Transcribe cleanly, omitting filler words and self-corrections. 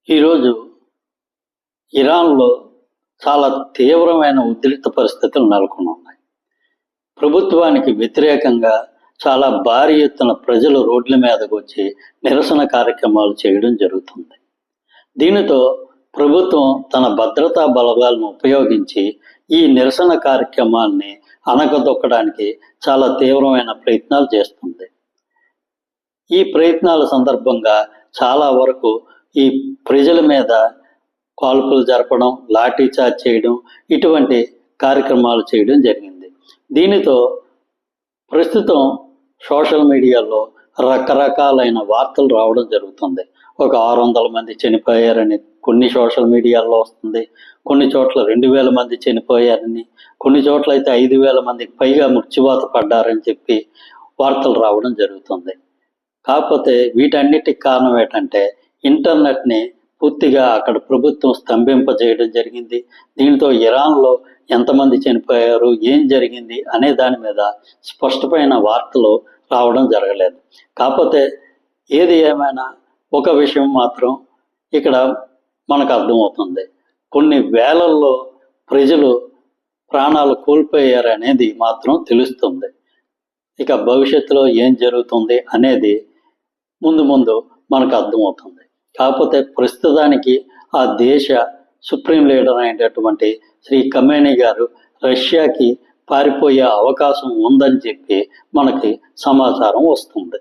ఈరోజు ఇరాన్లో చాలా తీవ్రమైన ఉద్రిక్త పరిస్థితులు నెలకొని ఉన్నాయి. ప్రభుత్వానికి వ్యతిరేకంగా చాలా భారీ ఎత్తున ప్రజలు రోడ్ల మీదకు వచ్చి నిరసన కార్యక్రమాలు చేయడం జరుగుతుంది. దీనితో ప్రభుత్వం తన భద్రతా బలగాలను ఉపయోగించి ఈ నిరసన కార్యక్రమాల్ని అణగదొక్కడానికి చాలా తీవ్రమైన ప్రయత్నాలు చేస్తుంది. ఈ ప్రయత్నాల సందర్భంగా చాలా వరకు ఈ ప్రజల మీద కాల్పులు జరపడం, లాఠీ చార్జ్ చేయడం, ఇటువంటి కార్యక్రమాలు చేయడం జరిగింది. దీనితో ప్రస్తుతం సోషల్ మీడియాలో రకరకాలైన వార్తలు రావడం జరుగుతుంది. ఒక 600 మంది చనిపోయారని కొన్ని సోషల్ మీడియాలో వస్తుంది, కొన్ని చోట్ల 2000 మంది చనిపోయారని, కొన్ని చోట్ల అయితే 5000 మందికి పైగా మృత్యువాత పడ్డారని చెప్పి వార్తలు రావడం జరుగుతుంది. కాకపోతే వీటన్నిటికి కారణం ఏంటంటే ఇంటర్నెట్ని పూర్తిగా అక్కడ ప్రభుత్వం స్తంభింపజేయడం జరిగింది. దీంతో ఇరాన్లో ఎంతమంది చనిపోయారు, ఏం జరిగింది అనే దాని మీద స్పష్టమైన వార్తలు రావడం జరగలేదు. కాకపోతే ఏది ఏమైనా ఒక విషయం మాత్రం ఇక్కడ మనకు అర్థమవుతుంది, కొన్ని వేలల్లో ప్రజలు ప్రాణాలు కోల్పోయారనేది మాత్రం తెలుస్తుంది. ఇక భవిష్యత్తులో ఏం జరుగుతుంది అనేది ముందు ముందు మనకు అర్థమవుతుంది. కాకపోతే ప్రస్తుతానికి ఆ దేశ సుప్రీం లీడర్ అయినటువంటి శ్రీ ఖమేనీ గారు రష్యాకి పారిపోయే అవకాశం ఉందని చెప్పి మనకి సమాచారం వస్తుంది.